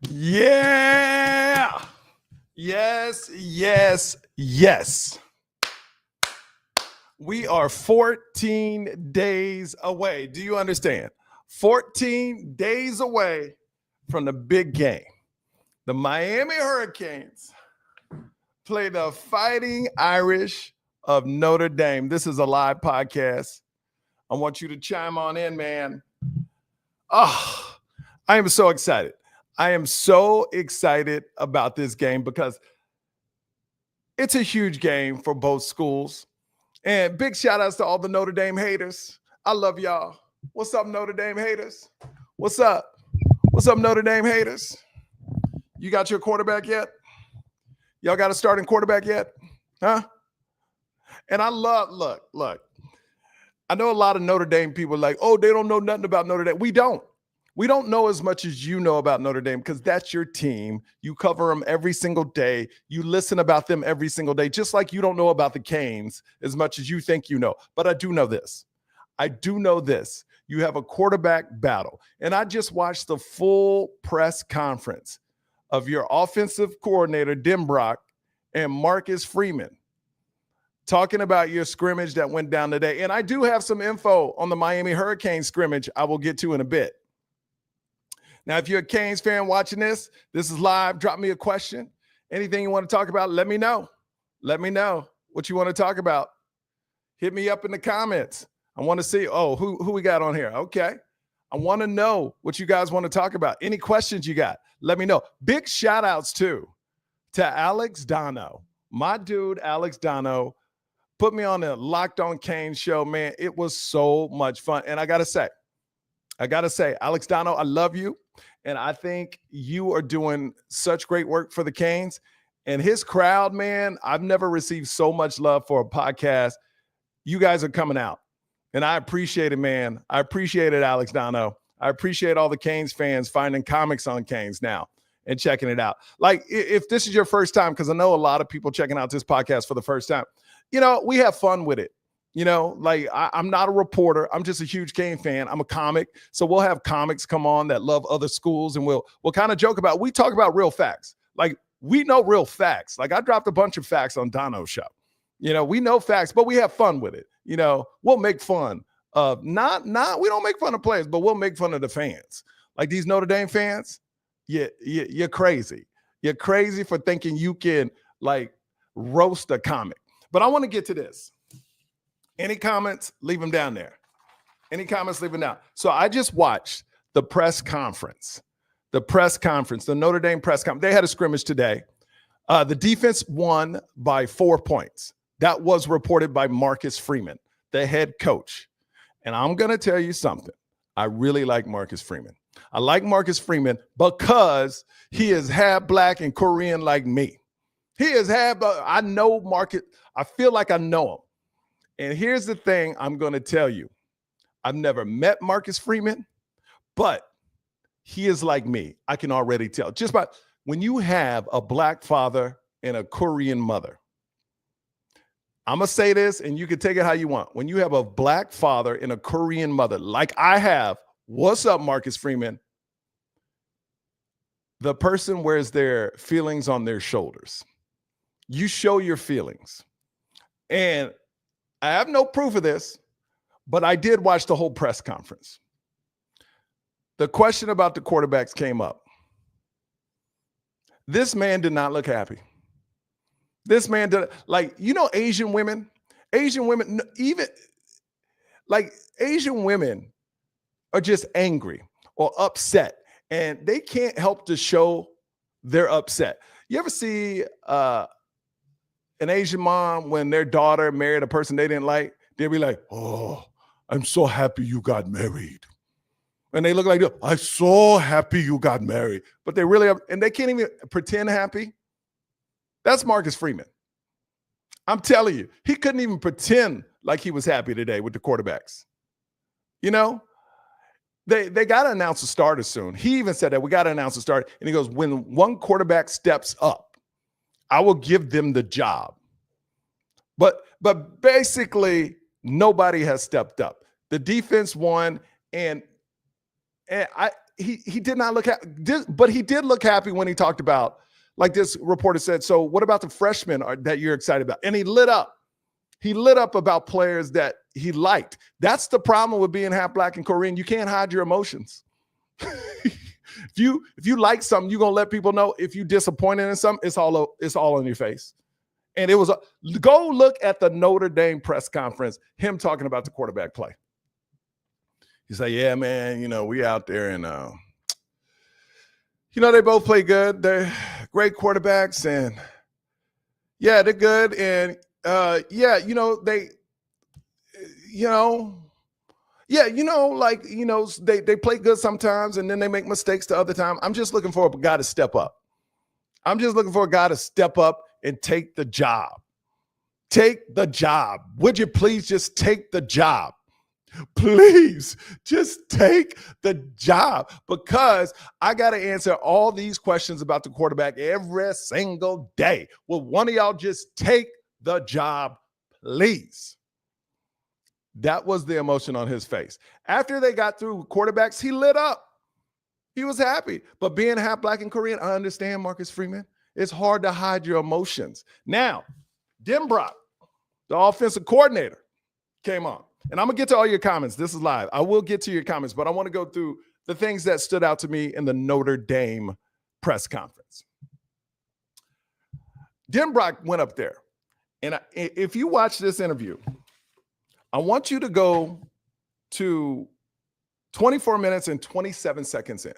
Yeah. Yes, yes, yes. We are 14 days away. Do you understand? 14 days away from the big game. The Miami Hurricanes play the Fighting Irish of Notre Dame. This is a live podcast. I want you to chime on in, man. Oh, I am so excited. I am so excited about this game because it's a huge game for both schools. And big shout outs to all the Notre Dame haters. I love y'all. What's up, Notre Dame haters? What's up? What's up, Notre Dame haters? You got your quarterback yet? Y'all got a starting quarterback yet? Huh? And I love, look. I know a lot of Notre Dame people are like, oh, they don't know nothing about Notre Dame. We don't. We don't know as much as you know about Notre Dame because that's your team. You cover them every single day. You listen about them every single day, just like you don't know about the Canes as much as you think you know. But I do know this. You have a quarterback battle. And I just watched the full press conference of your offensive coordinator, Denbrock, and Marcus Freeman talking about your scrimmage that went down today. And I do have some info on the Miami Hurricane scrimmage I will get to in a bit. Now, if you're a Canes fan watching this is live. Drop me a question. Anything you want to talk about, let me know. Let me know what you want to talk about. Hit me up in the comments. I want to see, who we got on here. Okay. I want to know what you guys want to talk about. Any questions you got, let me know. Big shout outs, too, to Alex Dono. My dude, Alex Dono, put me on the Locked on Canes show, man. It was so much fun. And I got to say, Alex Dono, I love you. And I think you are doing such great work for the Canes. And his crowd, man, I've never received so much love for a podcast. You guys are coming out. And I appreciate it, man. I appreciate it, Alex Dono. I appreciate all the Canes fans finding comics on Canes now and checking it out. Like, if this is your first time, because I know a lot of people checking out this podcast for the first time, we have fun with it. I'm not a reporter. I'm just a huge Cane fan. I'm a comic. So we'll have comics come on that love other schools, and we'll kind of joke about, we talk about real facts. Like, we know real facts. Like, I dropped a bunch of facts on Dono's show. We know facts, but we have fun with it. We'll make fun of we don't make fun of players, but we'll make fun of the fans. Like these Notre Dame fans, you're crazy. You're crazy for thinking you can like roast a comic. But I want to get to this. Any comments, leave them down there. Any comments, leave them down. So I just watched the press conference. The Notre Dame press conference. They had a scrimmage today. The defense won by 4 points. That was reported by Marcus Freeman, the head coach. And I'm going to tell you something. I really like Marcus Freeman. I like Marcus Freeman because he is half black and Korean like me. He is half, I know Marcus. I feel like I know him. And here's the thing I'm going to tell you. I've never met Marcus Freeman, but he is like me. I can already tell. Just by when you have a black father and a Korean mother, I'm going to say this, and you can take it how you want. When you have a black father and a Korean mother, like I have, what's up, Marcus Freeman? The person wears their feelings on their shoulders. You show your feelings. And I have no proof of this, but I did watch the whole press conference. The question about the quarterbacks came up. This man did not look happy. This man did, Asian women, even like Asian women are just angry or upset, and they can't help to show they're upset. You ever see an Asian mom, when their daughter married a person they didn't like, they'll be like, oh, I'm so happy you got married. And they look like, I'm so happy you got married. But they really have, and they can't even pretend happy. That's Marcus Freeman. I'm telling you, he couldn't even pretend like he was happy today with the quarterbacks. They got to announce a starter soon. He even said that we got to announce a starter. And he goes, when one quarterback steps up, I will give them the job. But basically, nobody has stepped up. The defense won, and he did not look happy, but he did look happy when he talked about, like this reporter said, so what about the freshmen that you're excited about? And he lit up. He lit up about players that he liked. That's the problem with being half black and Korean. You can't hide your emotions. If you like something, you're gonna let people know. If you're disappointed in something, it's all on your face. And it was go look at the Notre Dame press conference, him talking about the quarterback play. He said, yeah, man, we out there and they both play good. They're great quarterbacks, and yeah, they're good. And they play good sometimes, and then they make mistakes the other time. I'm just looking for a guy to step up. I'm just looking for a guy to step up and take the job. Take the job. Would you please just take the job? Please just take the job, because I got to answer all these questions about the quarterback every single day. Will one of y'all just take the job, please? That was the emotion on his face. After they got through quarterbacks, he lit up. He was happy. But being half black and Korean, I understand, Marcus Freeman. It's hard to hide your emotions. Now, Denbrock, the offensive coordinator, came on. And I'm going to get to all your comments. This is live. I will get to your comments, but I want to go through the things that stood out to me in the Notre Dame press conference. Denbrock went up there. And if you watch this interview, I want you to go to 24 minutes and 27 seconds in.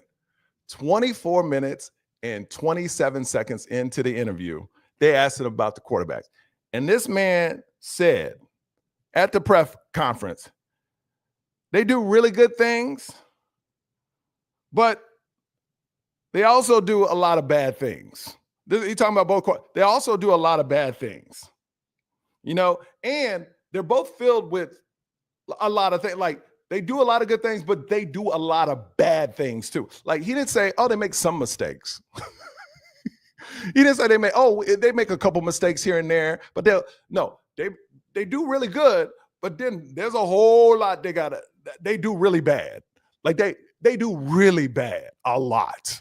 24 minutes and 27 seconds into the interview, they asked him about the quarterbacks. And this man said at the press conference, they do really good things, but they also do a lot of bad things. He's talking about both. They also do a lot of bad things, and they're both filled with a lot of things. Like, they do a lot of good things, but they do a lot of bad things too. Like, he didn't say, oh, they make some mistakes. He didn't say they make a couple mistakes here and there, but they do really good, but then there's a whole lot they do really bad. Like, they do really bad a lot.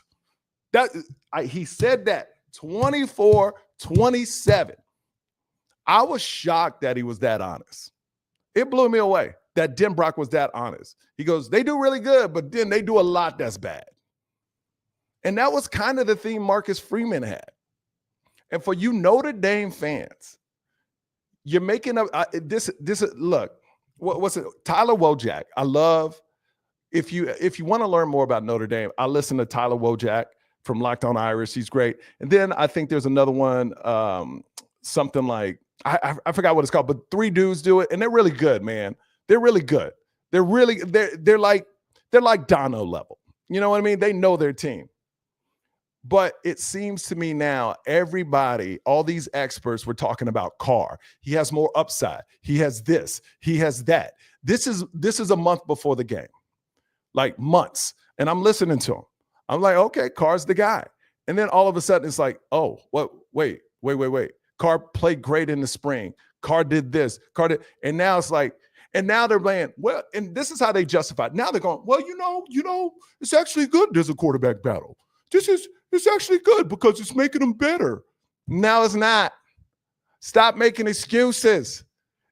He said that 24-27. I was shocked that he was that honest. It blew me away that Denbrock was that honest. He goes, they do really good, but then they do a lot that's bad. And that was kind of the theme Marcus Freeman had. And for you Notre Dame fans, you're making up this. Look, what's it? Tyler Wojak. I love. If you want to learn more about Notre Dame, I listen to Tyler Wojak from Locked On Irish. He's great. And then I think there's another one, something like I forgot what it's called, but three dudes do it, and they're really good, man. They're really good. They're like Dono level. You know what I mean? They know their team. But it seems to me now, everybody, all these experts were talking about Carr. He has more upside. He has this. He has that. This is a month before the game, like months. And I'm listening to him. I'm like, okay, Carr's the guy. And then all of a sudden it's like, oh, what? Wait. Carr played great in the spring. Carr did this. Carr did. And now it's like, and now they're playing, well, and this is how they justify it. Now they're going, well, it's actually good there's a quarterback battle. It's actually good because it's making them better. No, it's not. Stop making excuses.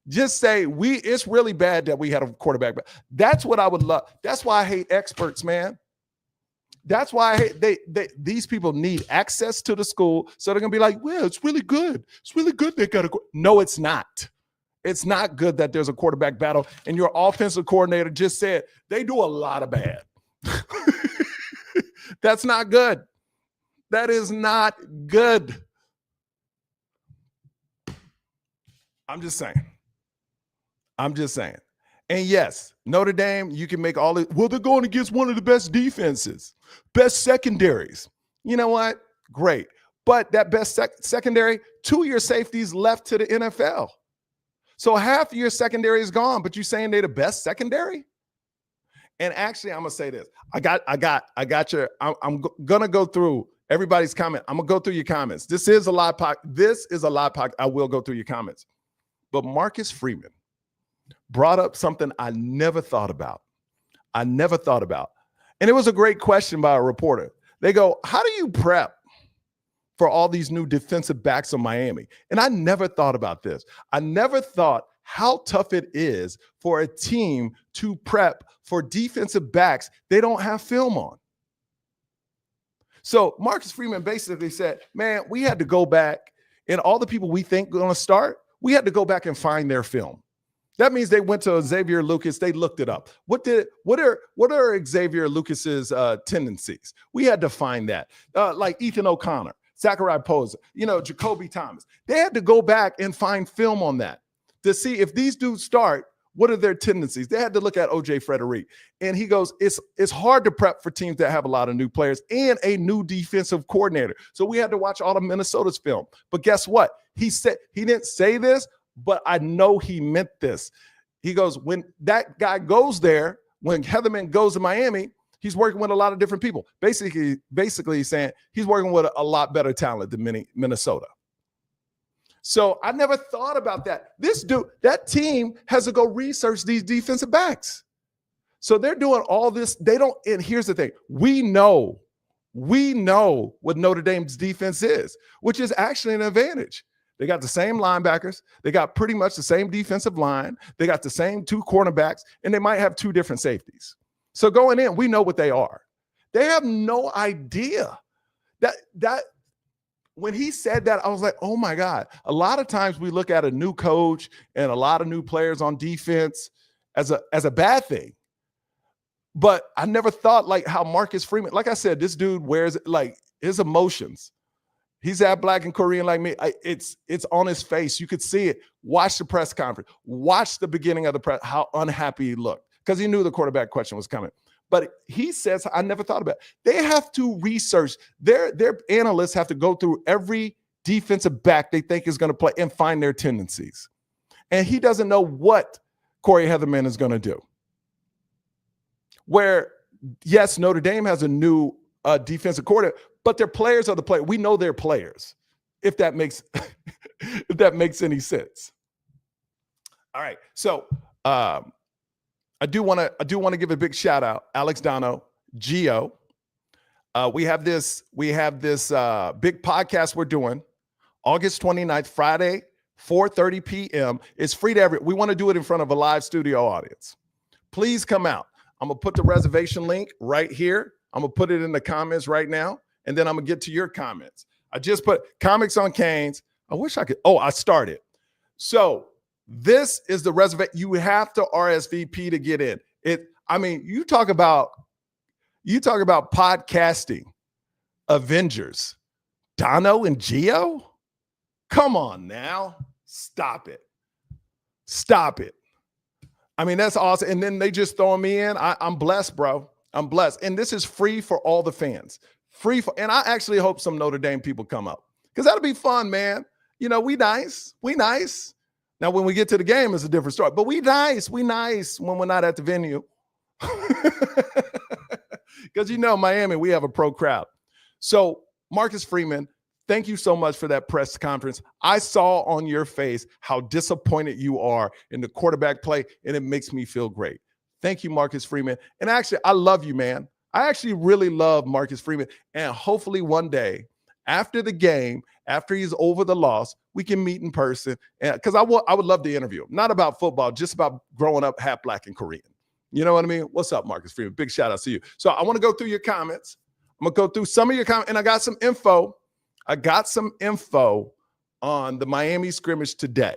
Just say it's really bad that we had a quarterback. That's what I would love. That's why I hate experts, man. That's why I hate these people need access to the school, so they're gonna be like, well, it's really good. It's really good they got a. No, it's not. It's not good that there's a quarterback battle, and your offensive coordinator just said they do a lot of bad. That's not good. That is not good. I'm just saying. And yes, Notre Dame, you can make all the, well, they're going against one of the best defenses, best secondaries. You know what? Great. But that best secondary, 2 of your safeties left to the NFL. So half of your secondary is gone, but you're saying they're the best secondary? And actually, I'm going to say this. I'm going to go through everybody's comment. I'm going to go through your comments. This is a live podcast. I will go through your comments. But Marcus Freeman brought up something I never thought about. And it was a great question by a reporter. They go, how do you prep for all these new defensive backs of Miami? And I never thought about this. I never thought how tough it is for a team to prep for defensive backs they don't have film on. So Marcus Freeman basically said, man, we had to go back, and all the people we think are going to start, we had to go back and find their film. That means they went to Xavier Lucas. They looked it up. What are Xavier Lucas's tendencies? We had to find that. Like Ethan O'Connor, Zachary Posa, Jacoby Thomas. They had to go back and find film on that to see if these dudes start, what are their tendencies? They had to look at O.J. Frederick. And he goes, it's hard to prep for teams that have a lot of new players and a new defensive coordinator. So we had to watch all of Minnesota's film. But guess what? He said, he didn't say this, but I know he meant this. He goes, when that guy goes there, when Heatherman goes to Miami, he's working with a lot of different people. Basically he's saying he's working with a lot better talent than Minnesota. So I never thought about that. That team has to go research these defensive backs. So they're doing all this. And here's the thing. We know what Notre Dame's defense is, which is actually an advantage. They got the same linebackers. They got pretty much the same defensive line. They got the same 2 cornerbacks, and they might have 2 different safeties. So going in, we know what they are. They have no idea that when he said that, I was like, oh my God. A lot of times we look at a new coach and a lot of new players on defense as a bad thing. But I never thought like how Marcus Freeman, like I said, this dude wears like his emotions. He's half Black and Korean like me. It's on his face. You could see it. Watch the press conference. Watch the beginning of the press, how unhappy he looked, because he knew the quarterback question was coming. But he says, I never thought about it. They have to research. Their analysts have to go through every defensive back they think is going to play and find their tendencies. And he doesn't know what Corey Heatherman is going to do. Where, yes, Notre Dame has a new defensive coordinator, but their players are the players. We know they're players, if that makes any sense. All right. So I do want to give a big shout out, Alex Dono, Gio. We have this big podcast we're doing August 29th, Friday, 4:30 p.m. It's free to everyone. We want to do it in front of a live studio audience. Please come out. I'm going to put the reservation link right here. I'm going to put it in the comments right now, and then I'm going to get to your comments. I just put Comics on Canes. I wish I could. Oh, I started. So this is the reservation. You have to RSVP to get in. You talk about podcasting Avengers. Dono and Gio? Come on now. Stop it. I mean, that's awesome. And then they just throwing me in. I'm blessed, bro. I'm blessed. And this is free for all the fans. And I actually hope some Notre Dame people come up, because that'll be fun, man. We nice. Now, when we get to the game, it's a different story. But we nice when we're not at the venue. Because, Miami, we have a pro crowd. So, Marcus Freeman, thank you so much for that press conference. I saw on your face how disappointed you are in the quarterback play, and it makes me feel great. Thank you, Marcus Freeman. And actually, I love you, man. I actually really love Marcus Freeman. And hopefully one day, after the game, after he's over the loss, we can meet in person. Because I would love to interview him. Not about football, just about growing up half Black and Korean. You know what I mean? What's up, Marcus Freeman? Big shout out to you. So I want to go through your comments. I'm going to go through some of your comments. And I got some info. On the Miami scrimmage today.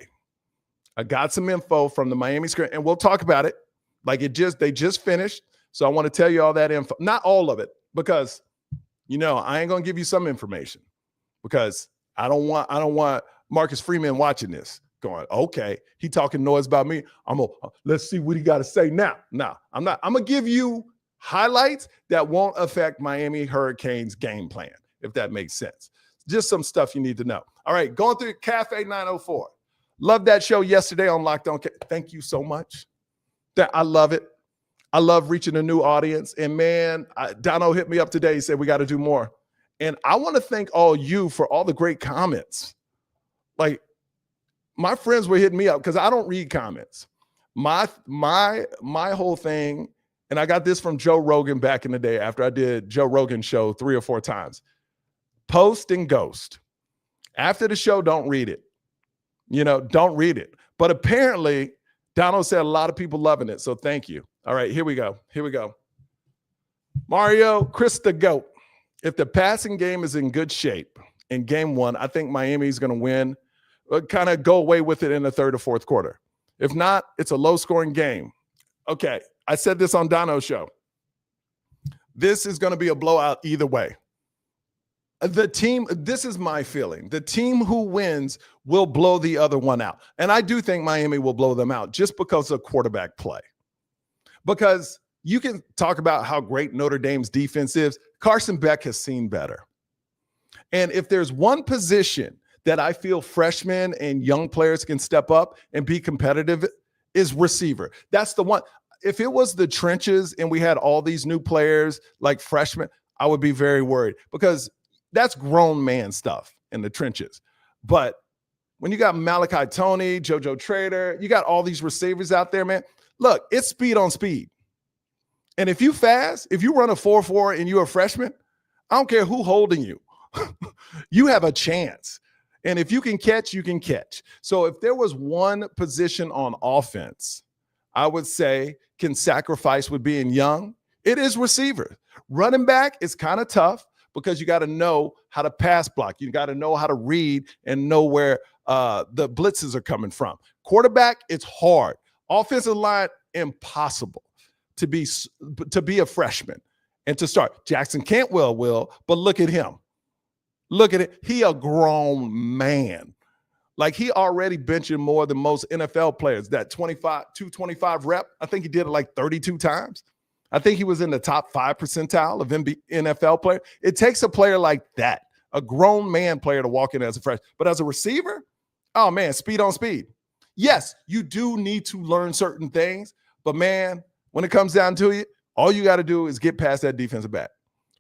I got some info from the Miami scrimmage, and we'll talk about it. Like they just finished. So I want to tell you all that info. Not all of it, because I ain't gonna give you some information, because I don't want Marcus Freeman watching this going, okay, he talking noise about me. Let's see what he got to say now. No, I'm not. I'm gonna give you highlights that won't affect Miami Hurricanes game plan, if that makes sense. Just some stuff you need to know. All right, going through Cafe 904. Love that show yesterday on Locked On. Thank you so much. I love it. I love reaching a new audience. And man, Dono hit me up today. He said, we got to do more. And I want to thank all you for all the great comments. Like, my friends were hitting me up because I don't read comments. My whole thing and I got this from Joe Rogan back in the day after I did Joe Rogan's show 3 or 4 times. Post and ghost. After the show, don't read it. Don't read it. But apparently, Donald said a lot of people loving it, so thank you. All right, here we go. Mario, Chris the GOAT. If the passing game is in good shape in game 1, I think Miami's going to win. Kind of go away with it in the 3rd or 4th quarter. If not, it's a low-scoring game. Okay, I said this on Dono's show. This is going to be a blowout either way. This is my feeling. The team who wins will blow the other one out. And I do think Miami will blow them out just because of quarterback play. Because you can talk about how great Notre Dame's defense is. Carson Beck has seen better. And if there's one position that I feel freshmen and young players can step up and be competitive is receiver. That's the one. If it was the trenches and we had all these new players like freshmen, I would be very worried because that's grown man stuff in the trenches. But when you got Malachi Tony, JoJo Trader, you got all these receivers out there, man. Look, it's speed on speed. And if you fast, if you run a 4.4 and you're a freshman, I don't care who holding you. You have a chance. And if you can catch, you can catch. So if there was one position on offense, I would say can sacrifice with being young, it is receiver. Running back is kind of tough because you got to know how to pass block. You got to know how to read and know where the blitzes are coming from. Quarterback, it's hard. Offensive line, impossible to be a freshman and to start. Jackson Cantwell will, but look at him. Look at it. He a grown man. Like he already benching more than most NFL players. That 225 rep, I think he did it like 32 times. I think he was in the top 5 percentile of NFL player. It takes a player like that, a grown man player to walk in as a freshman. But as a receiver, oh man, speed on speed. Yes, you do need to learn certain things, but man, when it comes down to it, all you got to do is get past that defensive back.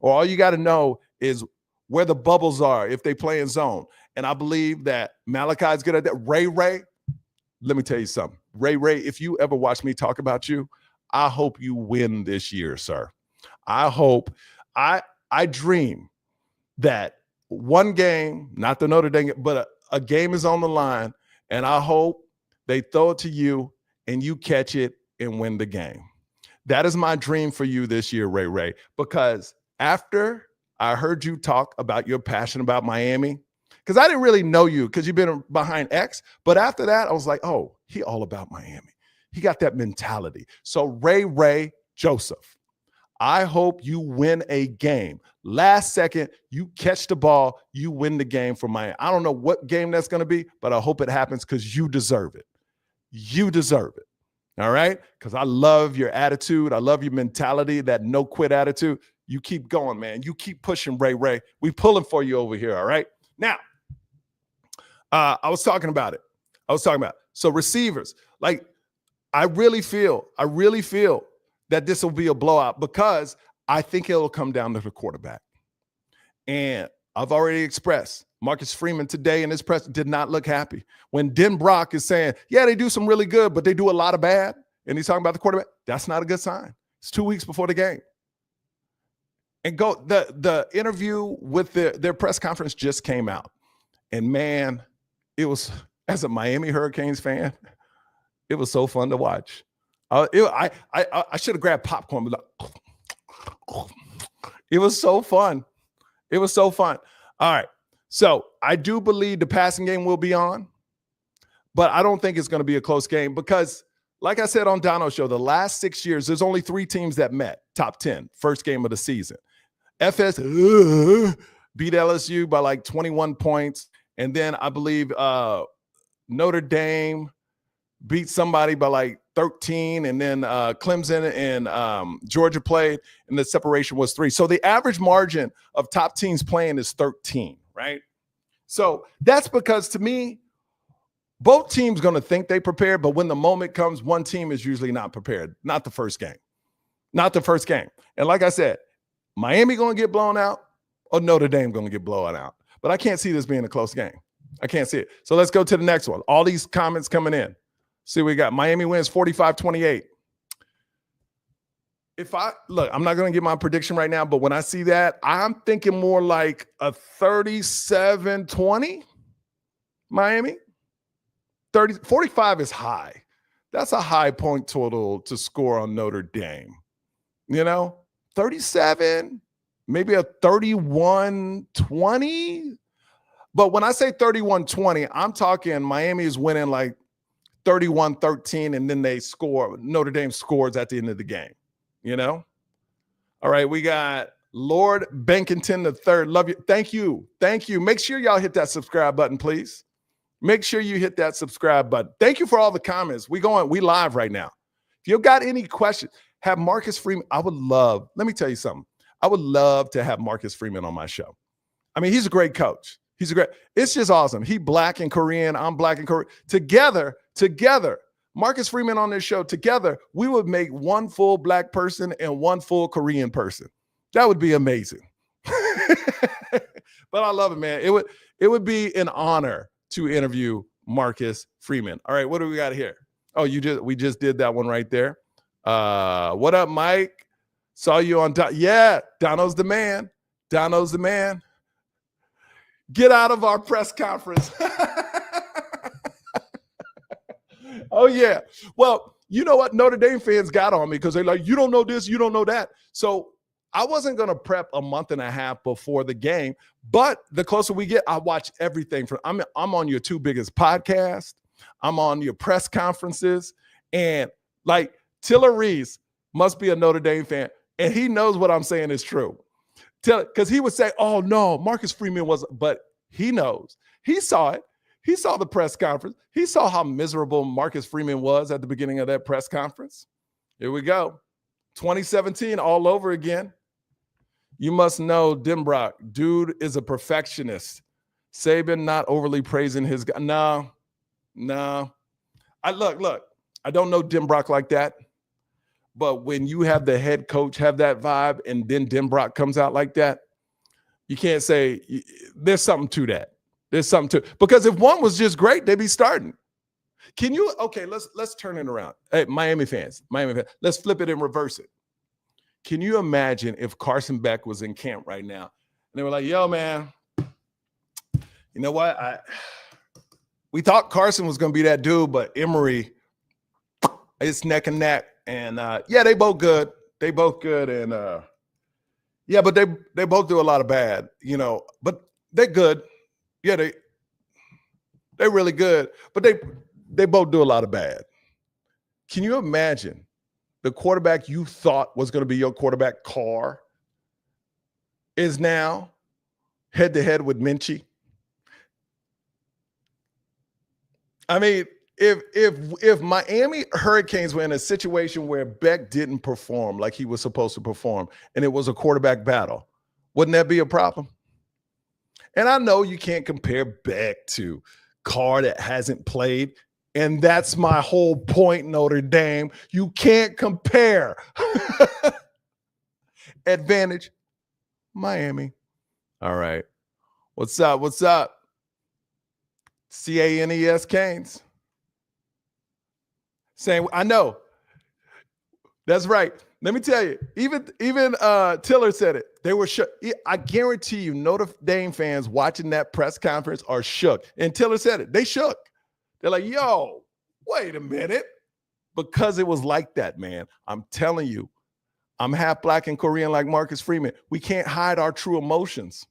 Or all you got to know is where the bubbles are if they play in zone. And I believe that Malachi's good at that. Ray, let me tell you something. Ray, if you ever watch me talk about you, I hope you win this year, sir. I dream that one game, not the Notre Dame, but a game is on the line, and I hope they throw it to you and you catch it and win the game. That is my dream for you this year, Ray, because after I heard you talk about your passion about Miami, because I didn't really know you because you've been behind X, but after that, I was like, oh, he all about Miami. He got that mentality. So Ray Joseph, I hope you win a game. Last second, you catch the ball, you win the game for Miami. I don't know what game that's going to be, but I hope it happens because you deserve it. You deserve it. All right? Because I love your attitude. I love your mentality, that no quit attitude. You keep going, man. You keep pushing, Ray. We pulling for you over here, all right? Now, I was talking about it. So receivers, like I really feel that this will be a blowout because I think it'll come down to the quarterback. And I've already expressed Marcus Freeman today in his press did not look happy. When Den Brock is saying, yeah, they do some really good, but they do a lot of bad, and he's talking about the quarterback, that's not a good sign. It's 2 weeks before the game. And the interview with their press conference just came out. And man, it was, as a Miami Hurricanes fan, it was so fun to watch. I should have grabbed popcorn. But it was so fun. It was so fun. All right. So I do believe the passing game will be on, but I don't think it's going to be a close game because, like I said on Dono's show, the last 6 years, there's only 3 teams that met top 10, first game of the season. FS beat LSU by like 21 points. And then I believe Notre Dame beat somebody by like 13. And then Clemson and Georgia played, and the separation was 3. So the average margin of top teams playing is 13, right? So that's because, to me, both teams going to think they prepared, but when the moment comes, one team is usually not prepared. Not the first game. And like I said, Miami going to get blown out or Notre Dame going to get blown out. But I can't see this being a close game. I can't see it. So let's go to the next one. All these comments coming in. See what we got. Miami wins 45-28. I'm not going to give my prediction right now, but when I see that, I'm thinking more like a 37-20 Miami. 45 is high. That's a high point total to score on Notre Dame. 37, maybe a 31-20. But when I say 31-20, I'm talking Miami is winning like 31-13, and then they score. Notre Dame scores at the end of the game. All right, we got Lord Bankington III. Love you. Thank you. Make sure y'all hit that subscribe button, please. Make sure you hit that subscribe button. Thank you for all the comments. We live right now. If you got any questions, have Marcus Freeman. Let me tell you something. I would love to have Marcus Freeman on my show. I mean, he's a great coach. It's just awesome. He Black and Korean. I'm Black and Korean. Together, Marcus Freeman on this show, together, we would make one full Black person and one full Korean person. That would be amazing. But I love it, man. It would be an honor to interview Marcus Freeman. All right, what do we got here? Oh, we just did that one right there. What up, Mike? Saw you on Dono's the man. Get out of our press conference. Oh, yeah. Well, you know what? Notre Dame fans got on me because they're like, you don't know this, you don't know that. So I wasn't going to prep a month and a half before the game, but the closer we get, I watch everything I'm on your two biggest podcasts. I'm on your press conferences. And like Tiller Reese must be a Notre Dame fan, and he knows what I'm saying is true. Because he would say, oh, no, Marcus Freeman wasn't, but he knows. He saw it. He saw the press conference. He saw how miserable Marcus Freeman was at the beginning of that press conference. Here we go. 2017 all over again. You must know Denbrock. Dude is a perfectionist. Saban not overly praising his guy. No. Look. I don't know Denbrock like that. But when you have the head coach have that vibe and then Denbrock comes out like that, you can't say there's something to that. Because if one was just great, they'd be starting. Let's turn it around. Hey, Miami fans, let's flip it and reverse it. Can you imagine if Carson Beck was in camp right now and they were like, yo, man, you know what? We thought Carson was going to be that dude, but Emory, it's neck and neck. And they both good. And but they both do a lot of bad, but they're good. Yeah, they're really good, but they both do a lot of bad. Can you imagine the quarterback you thought was going to be your quarterback, Carr, is now head-to-head with Minchie? I mean, if Miami Hurricanes were in a situation where Beck didn't perform like he was supposed to perform and it was a quarterback battle, wouldn't that be a problem? And I know you can't compare Beck to Carr that hasn't played, and that's my whole point, Notre Dame. You can't compare. Advantage, Miami. All right. What's up? CANES Canes. Saying, I know. That's right. Let me tell you, even Tiller said it. They were shook. I guarantee you, Notre Dame fans watching that press conference are shook. And Tiller said it. They shook. They're like, yo, wait a minute. Because it was like that, man. I'm telling you, I'm half Black and Korean like Marcus Freeman. We can't hide our true emotions.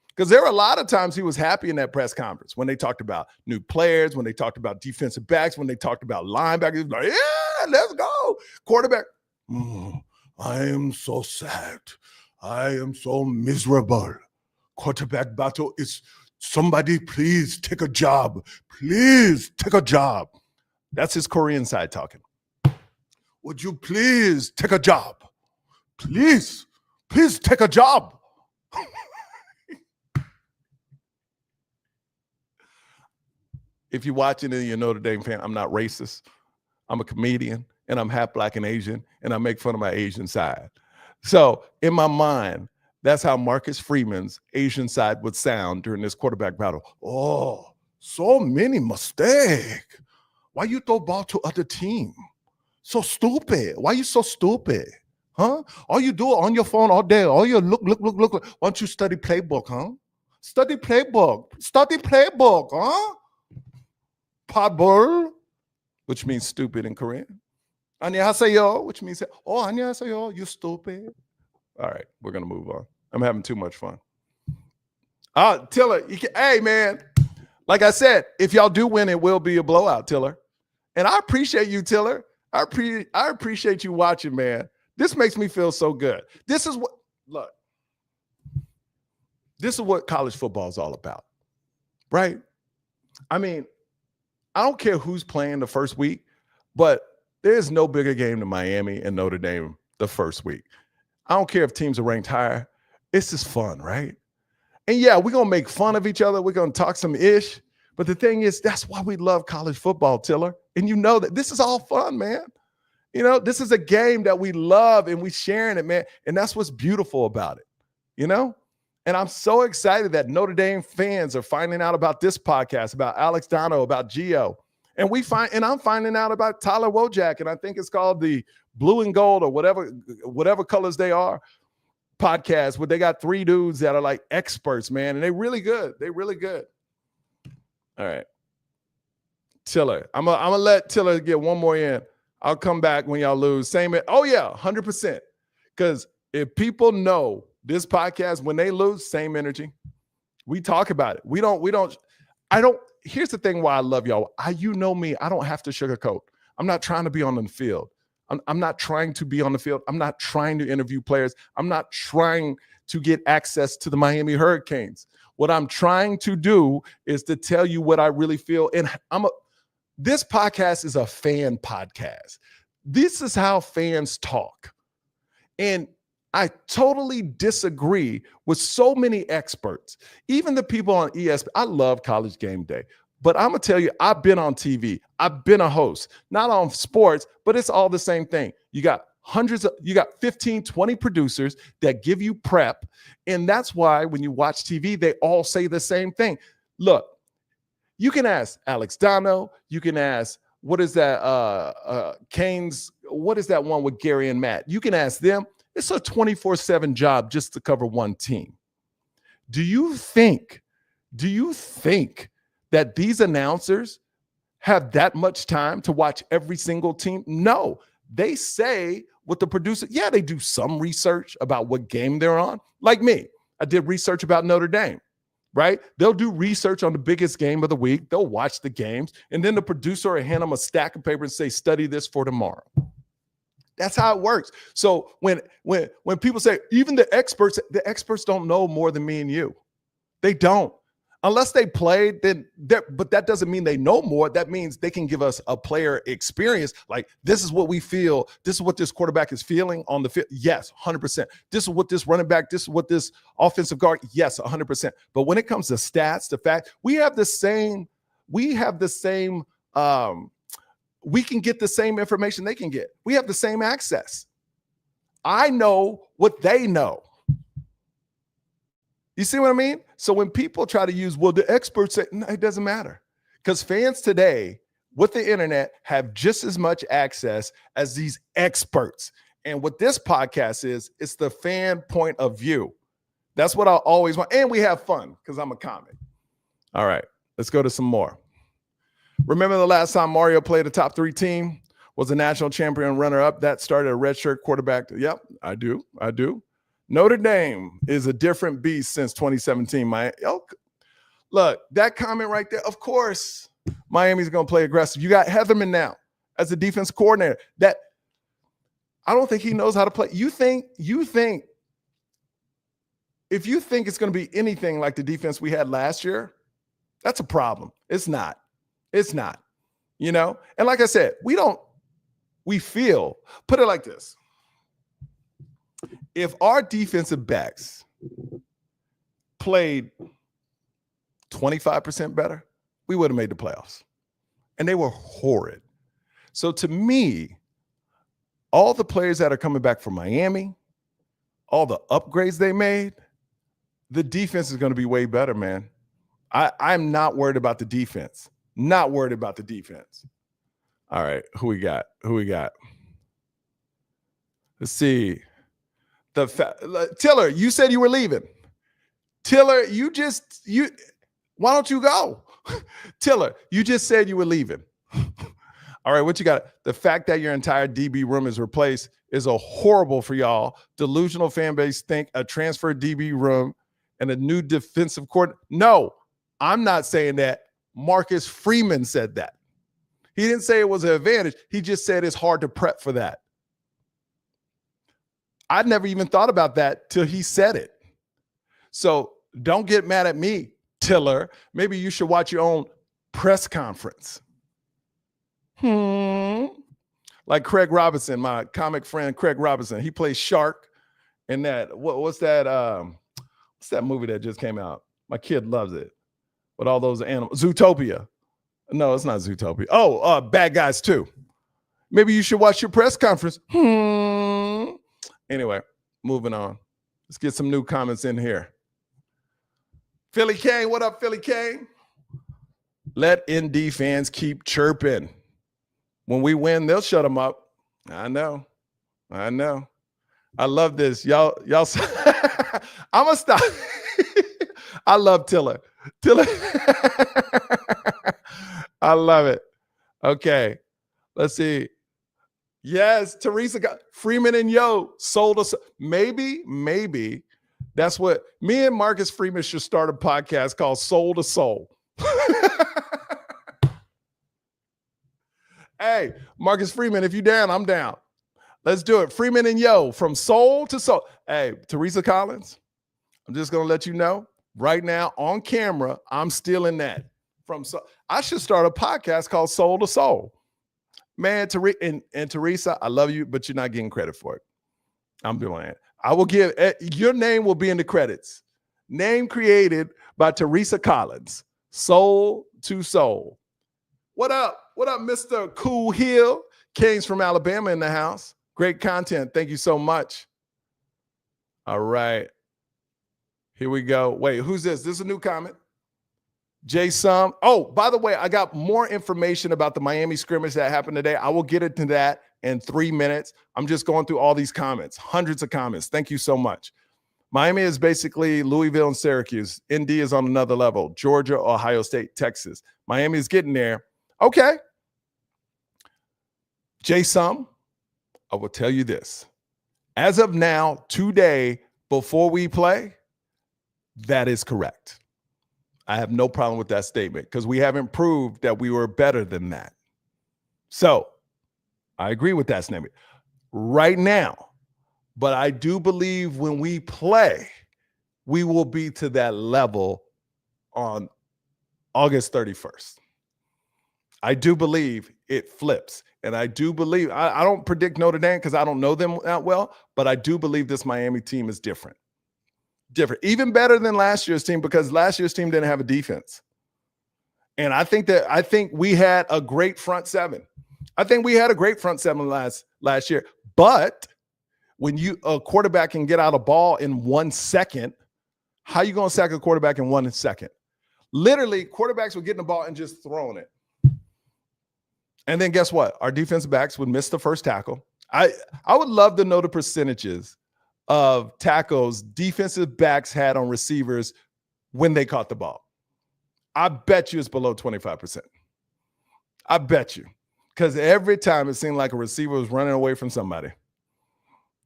Because there were a lot of times he was happy in that press conference when they talked about new players, when they talked about defensive backs, when they talked about linebackers. He was like, yeah, let's go. Quarterback. I am so sad. I am so miserable. Quarterback battle is somebody please take a job. Please take a job. That's his Korean side talking. Would you please take a job? Please take a job. If you're watching and you're a Notre Dame fan, I'm not racist. I'm a comedian, and I'm half Black and Asian, and I make fun of my Asian side. So in my mind, that's how Marcus Freeman's Asian side would sound during this quarterback battle. Oh, so many mistakes. Why you throw ball to other team? So stupid. Why you so stupid? Huh? All you do on your phone all day. All you look. Why don't you study playbook, huh? Study playbook. Huh? Padbol, which means stupid in Korean. 안녕하세요, which means, oh, 안녕하세요, you stupid. All right, we're going to move on. I'm having too much fun. Tiller, hey, man, like I said, if y'all do win, it will be a blowout, Tiller. And I appreciate you, Tiller. I appreciate you watching, man. This makes me feel so good. This is what college football is all about, right? I mean, I don't care who's playing the first week, but there's no bigger game than Miami and Notre Dame the first week. I don't care if teams are ranked higher. It's just fun, right? And yeah, we're going to make fun of each other. We're going to talk some ish. But the thing is, that's why we love college football, Tiller. And you know that this is all fun, man. You know, this is a game that we love and we sharing it, man. And that's what's beautiful about it, you know? And I'm so excited that Notre Dame fans are finding out about this podcast, about Alex Dono, about Gio. And I'm finding out about Tyler Wojak, and I think it's called the Blue and Gold or whatever colors they are podcast, where they got 3 dudes that are like experts, man. And they're really good. They're really good. All right. Tiller. I'm gonna let Tiller get one more in. I'll come back when y'all lose. Oh yeah, 100%. Because if people know this podcast, when they lose, same energy. We talk about it. Here's the thing why I love y'all. You know me, I don't have to sugarcoat. I'm not trying to be on the field. I'm not trying to be on the field. I'm not trying to interview players. I'm not trying to get access to the Miami Hurricanes. What I'm trying to do is to tell you what I really feel. And this podcast is a fan podcast. This is how fans talk. And I totally disagree with so many experts, even the people on ESPN. I love College Game Day, but I'm going to tell you, I've been on TV. I've been a host, not on sports, but it's all the same thing. You got 15, 20 producers that give you prep. And that's why when you watch TV, they all say the same thing. Look, you can ask Alex Dono. You can ask, what is that? Kane's, what is that one with Gary and Matt? You can ask them. It's a 24/7 job just to cover one team. Do you think that these announcers have that much time to watch every single team? No. They say what the producer, yeah, they do some research about what game they're on. Like me, I did research about Notre Dame, right? They'll do research on the biggest game of the week. They'll watch the games, and then the producer will hand them a stack of paper and say, study this for tomorrow. That's how it works. So when people say, even the experts don't know more than me and you. They don't. Unless they played, but that doesn't mean they know more. That means they can give us a player experience. Like, this is what we feel. This is what this quarterback is feeling on the field. Yes, 100%. This is what this running back, this is what this offensive guard. Yes, 100%. But when it comes to stats, the fact we can get the same information they can get. We have the same access. I know what they know. You see what I mean? So when people try to use, well, the experts say, no, it doesn't matter. Because fans today with the internet have just as much access as these experts. And what this podcast is, it's the fan point of view. That's what I always want. And we have fun because I'm a comic. All right, let's go to some more. Remember the last time Mario played a top 3 team, was a national champion runner-up? That started a redshirt quarterback. Yep, I do. Notre Dame is a different beast since 2017. Look, that comment right there, of course, Miami's going to play aggressive. You got Heatherman now as a defense coordinator. That I don't think he knows how to play. If you think it's going to be anything like the defense we had last year, that's a problem. It's not. You know? And like I said, we feel, put it like this. If our defensive backs played 25% better, we would have made the playoffs. And they were horrid. So to me, all the players that are coming back from Miami, all the upgrades they made, the defense is going to be way better, man. I'm not worried about the defense. Not worried about the defense. All right, who we got? Let's see. Tiller, you said you were leaving. Tiller, why don't you go? Tiller, you just said you were leaving. All right, what you got? The fact that your entire DB room is replaced is a horrible for y'all. Delusional fan base think a transfer DB room and a new defensive coordinator. No, I'm not saying that. Marcus Freeman said that. He didn't say it was an advantage. He just said it's hard to prep for that. I never even thought about that till he said it. So don't get mad at me, Tiller. Maybe you should watch your own press conference. Like Craig Robinson, my comic friend Craig Robinson. He plays Shark in that. What's that movie that just came out? My kid loves it. With all those animals. Zootopia. No, it's not Zootopia. Oh, Bad Guys 2. Maybe you should watch your press conference. Anyway, moving on. Let's get some new comments in here. Philly Kane, what up, Philly Kane? Let ND fans keep chirping. When we win, they'll shut them up. I know. I love this. Y'all. I'm going to stop. I love Tiller. I love it. Okay. Let's see. Yes, Teresa got Freeman and Yo sold us. Maybe that's what me and Marcus Freeman should start a podcast called Soul to Soul. Hey, Marcus Freeman, if you down, I'm down. Let's do it. Freeman and Yo, from soul to soul. Hey, Teresa Collins, I'm just going to let you know right now on camera, I'm stealing that. I should start a podcast called Soul to Soul. Man, Teresa, I love you, but you're not getting credit for it. I'm doing it. I will give, your name will be in the credits. Name created by Teresa Collins. Soul to Soul. What up? What up, Mr. Cool Hill? Kane's from Alabama in the house. Great content. Thank you so much. All right. Here we go. Wait, who's this? This is a new comment. Jay Sum. Oh, by the way, I got more information about the Miami scrimmage that happened today. I will get into that in 3 minutes. I'm just going through all these comments, hundreds of comments. Thank you so much. Miami is basically Louisville and Syracuse. ND is on another level. Georgia, Ohio State, Texas. Miami is getting there. Okay. Jay Sum, I will tell you this. As of now, today, before we play, that is correct. I have no problem with that statement because we haven't proved that we were better than that. So I agree with that statement right now. But I do believe when we play, we will be to that level on August 31st. I do believe it flips. And I do believe, I don't predict Notre Dame because I don't know them that well, but I do believe this Miami team is different. Even better than last year's team because last year's team didn't have a defense. And I think we had a great front seven. I think we had a great front seven last year. But when a quarterback can get out a ball in 1 second, how are you going to sack a quarterback in 1 second? Literally, quarterbacks were getting the ball and just throwing it. And then guess what? Our defensive backs would miss the first tackle. I would love to know the percentages of tackles defensive backs had on receivers when they caught the ball. I bet you it's below 25%. I bet you. Because every time it seemed like a receiver was running away from somebody.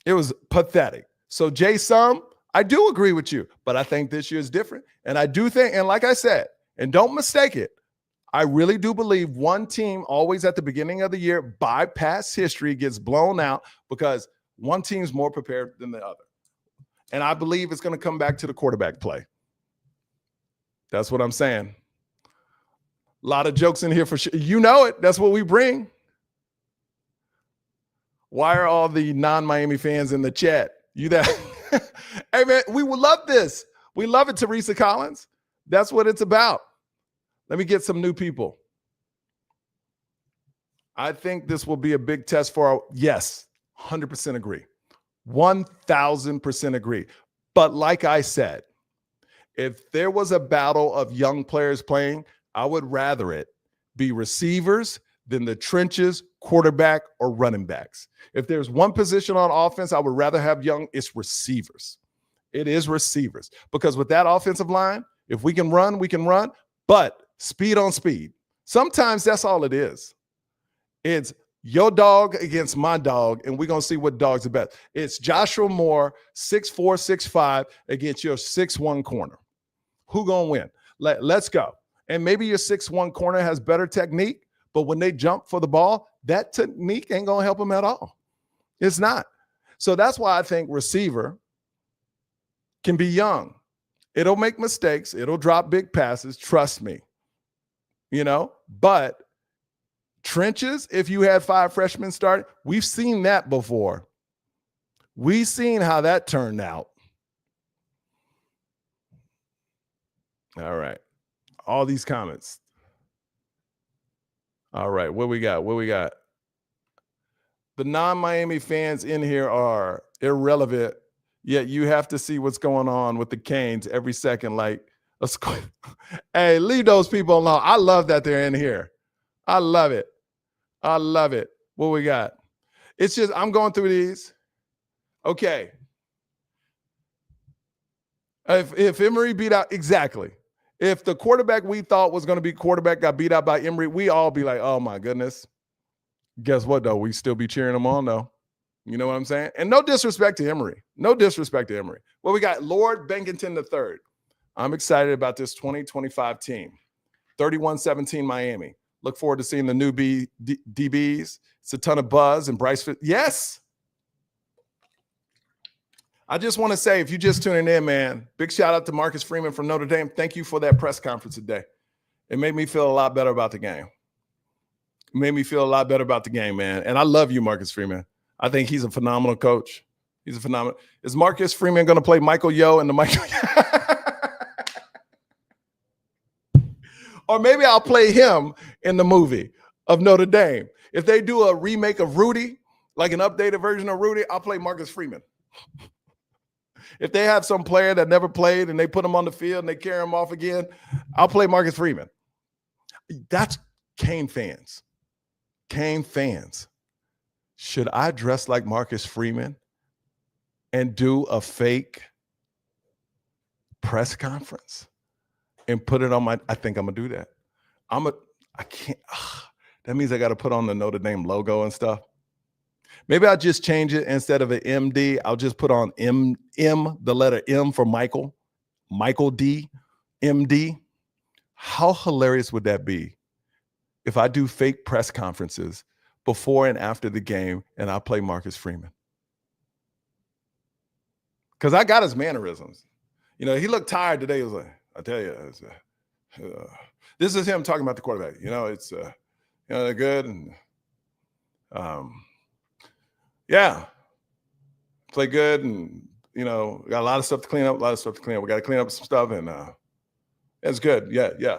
It was pathetic. So Jay Sum, I do agree with you, but I think this year is different. And I do think, and like I said, and don't mistake it, I really do believe one team always at the beginning of the year by past history gets blown out because one team's more prepared than the other. And I believe it's going to come back to the quarterback play. That's what I'm saying. A lot of jokes in here for sure. You know it. That's what we bring. Why are all the non-Miami fans in the chat? You that? Hey, man, we would love this. We love it, Teresa Collins. That's what it's about. Let me get some new people. I think this will be a big test for our, yes, 100% agree. 1,000% agree. But like I said, if there was a battle of young players playing, I would rather it be receivers than the trenches, quarterback, or running backs. If there's one position on offense I would rather have young, it's receivers. It is receivers. Because with that offensive line, if we can run, we can run, but speed on speed. Sometimes that's all it is. It's your dog against my dog, and we're going to see what dog's the best. It's Joshua Moore, 6'4", 6'5", against your 6'1" corner. Who going to win? Let's go. And maybe your 6'1" corner has better technique, but when they jump for the ball, that technique ain't going to help them at all. It's not. So that's why I think receiver can be young. It'll make mistakes. It'll drop big passes. Trust me. But trenches, if you had 5 freshmen start, we've seen that before. We've seen how that turned out. All right. All these comments. All right. What we got? The non-Miami fans in here are irrelevant, yet you have to see what's going on with the Canes every second. Like, hey, leave those people alone. I love that they're in here. I love it. What we got? It's just, I'm going through these. Okay. If Emory beat out, exactly. If the quarterback we thought was going to be quarterback got beat out by Emory, we all be like, oh my goodness. Guess what, though? We still be cheering them on, though. You know what I'm saying? And no disrespect to Emory. Well, we got Lord Bennington III. I'm excited about this 2025 team. 31-17 Miami. Look forward to seeing the new DBs. It's a ton of buzz and Bryce. Yes. I just want to say, if you're just tuning in, man, big shout out to Marcus Freeman from Notre Dame. Thank you for that press conference today. It made me feel a lot better about the game. Man. And I love you, Marcus Freeman. I think he's a phenomenal coach. Is Marcus Freeman going to play Michael Yo in the Michael Yo? Or maybe I'll play him in the movie of Notre Dame. If they do a remake of Rudy, like an updated version of Rudy, I'll play Marcus Freeman. If they have some player that never played and they put him on the field and they carry him off again, I'll play Marcus Freeman. That's Cane fans. Should I dress like Marcus Freeman and do a fake press conference and put it on I think I'm going to do that. I can't. That means I got to put on the Notre Dame logo and stuff. Maybe I'll just change it. Instead of an MD, I'll just put on the letter M for Michael D, MD. How hilarious would that be if I do fake press conferences before and after the game and I play Marcus Freeman? Because I got his mannerisms. He looked tired today. He was like, I tell you, this is him talking about the quarterback. They're good. And yeah, play good. And, got a lot of stuff to clean up, We got to clean up some stuff. And it's good. Yeah.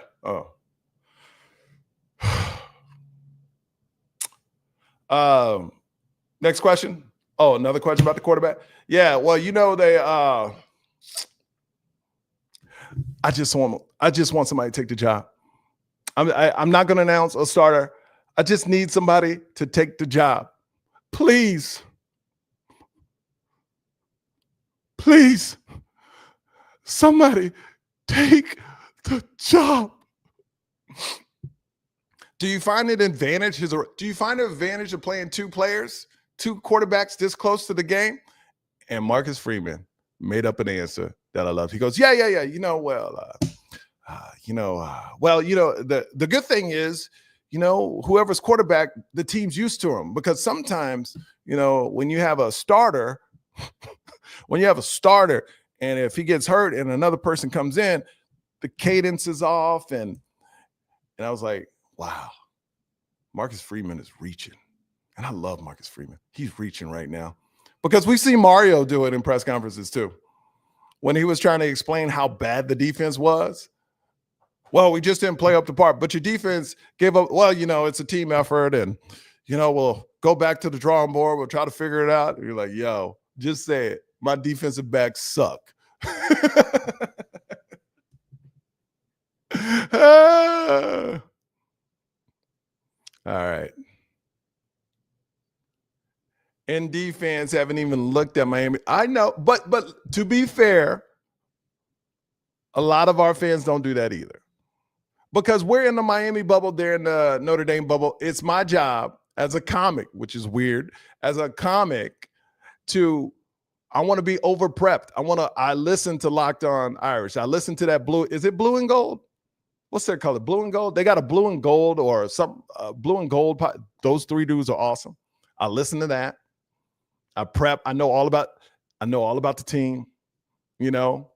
Oh. Next question. Oh, another question about the quarterback. Yeah, well, they I just want somebody to take the job. I'm not going to announce a starter. I just need somebody to take the job. Please, somebody take the job. Do you find an advantage? Do you find an advantage of playing two quarterbacks this close to the game? And Marcus Freeman made up an answer that I love. He goes, yeah. The good thing is, whoever's quarterback, the team's used to him, because sometimes, when you have a starter, and if he gets hurt and another person comes in, the cadence is off. And I was like, wow, Marcus Freeman is reaching. And I love Marcus Freeman. He's reaching right now, because we've seen Mario do it in press conferences too. When he was trying to explain how bad the defense was. Well, we just didn't play up to par, but your defense gave up. Well, it's a team effort, and, we'll go back to the drawing board. We'll try to figure it out. And you're like, yo, just say it. My defensive backs suck. All right. fans haven't even looked at Miami. I know, but to be fair, a lot of our fans don't do that either. Because we're in the Miami bubble, they're in the Notre Dame bubble. It's my job as a comic, which is weird, as a comic I want to be over prepped. I listen to Locked On Irish. I listen to that is it blue and gold? What's their color? Blue and gold? They got a blue and gold or some blue and gold. Those three dudes are awesome. I listen to that. I prep. I know all about the team, you know.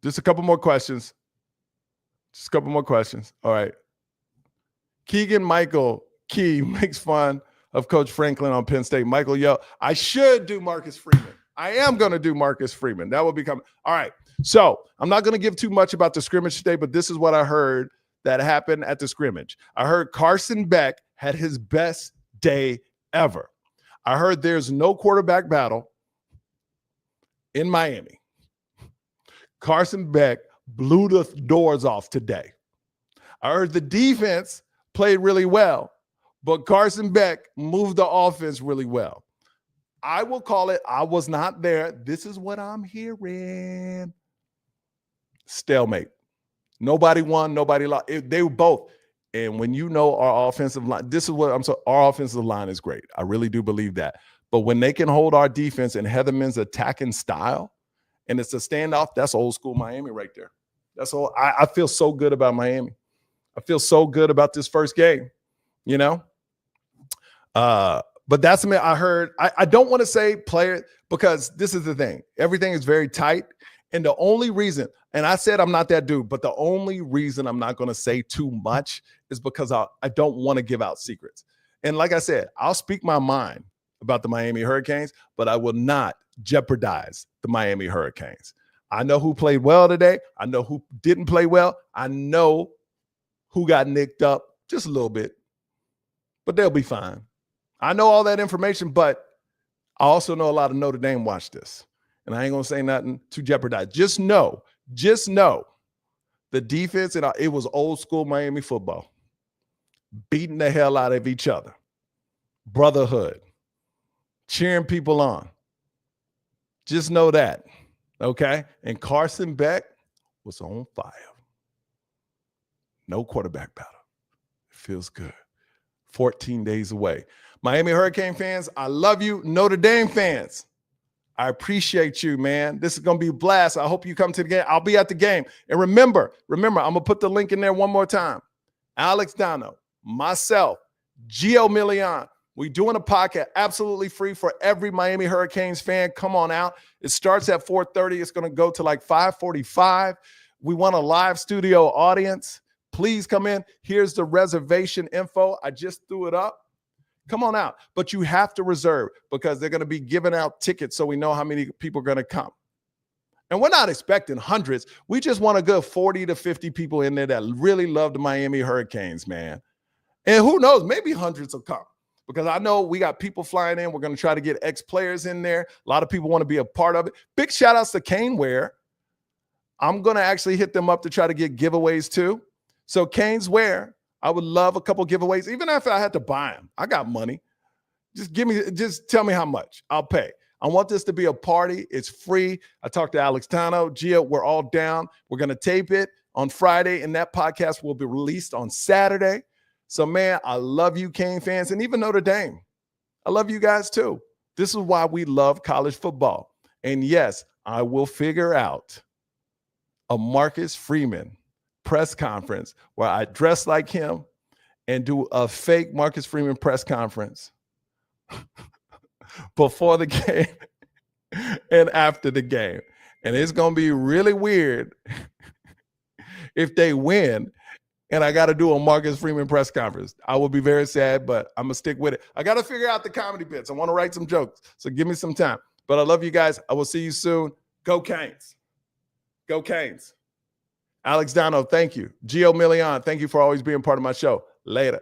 Just a couple more questions. All right. Keegan Michael Key makes fun of Coach Franklin on Penn State. Michael, I should do Marcus Freeman. I am going to do Marcus Freeman. That will become – all right. So I'm not going to give too much about the scrimmage today, but this is what I heard that happened at the scrimmage. I heard Carson Beck had his best day ever. I heard there's no quarterback battle in Miami. Carson Beck blew the doors off today. I heard the defense played really well, but Carson Beck moved the offense really well. I will call it, I was not there. This is what I'm hearing. Stalemate. Nobody won, nobody lost. They were both. And when you know our offensive line, our offensive line is great. I really do believe that. But when they can hold our defense and Heatherman's attacking style, and it's a standoff, that's old school Miami right there. That's all. I feel so good about Miami. I feel so good about this first game, you know? But that's me. I heard, I don't want to say player because this is the thing. Everything is very tight. And the only reason, and I said I'm not that dude, but the only reason I'm not going to say too much is because I don't want to give out secrets. And like I said, I'll speak my mind about the Miami Hurricanes, but I will not jeopardize the Miami Hurricanes. I know who played well today. I know who didn't play well. I know who got nicked up just a little bit, but they'll be fine. I know all that information, but I also know a lot of Notre Dame watched this. And I ain't going to say nothing to jeopardize. Just know the defense, and it was old school Miami football, beating the hell out of each other, brotherhood, cheering people on. Just know that, okay? And Carson Beck was on fire. No quarterback battle. It feels good. 14 days away. Miami Hurricane fans, I love you. Notre Dame fans, I appreciate you, man. This is going to be a blast. I hope you come to the game. I'll be at the game. And remember, I'm going to put the link in there one more time. Alex Dono, myself, Gio Milian. We're doing a podcast absolutely free for every Miami Hurricanes fan. Come on out. It starts at 4:30. It's going to go to like 5:45. We want a live studio audience. Please come in. Here's the reservation info. I just threw it up. Come on out. But you have to reserve because they're going to be giving out tickets so we know how many people are going to come. And we're not expecting hundreds. We just want a good 40 to 50 people in there that really love the Miami Hurricanes, man. And who knows, maybe hundreds will come because I know we got people flying in. We're going to try to get ex-players in there. A lot of people want to be a part of it. Big shout outs to Caneware. I'm going to actually hit them up to try to get giveaways too. So Caneswear, I would love a couple giveaways, even if I had to buy them. I got money. Just tell me how much. I'll pay. I want this to be a party. It's free. I talked to Alex Tano, Gio. We're all down. We're going to tape it on Friday, and that podcast will be released on Saturday. So, man, I love you, Cane fans, and even Notre Dame. I love you guys, too. This is why we love college football. And, yes, I will figure out a Marcus Freeman press conference where I dress like him and do a fake Marcus Freeman press conference before the game and after the game. And it's going to be really weird if they win and I got to do a Marcus Freeman press conference. I will be very sad, but I'm going to stick with it. I got to figure out the comedy bits. I want to write some jokes, so give me some time. But I love you guys. I will see you soon. Go Canes. Go Canes. Alex Dono, thank you. Gio Milian, thank you for always being part of my show. Later.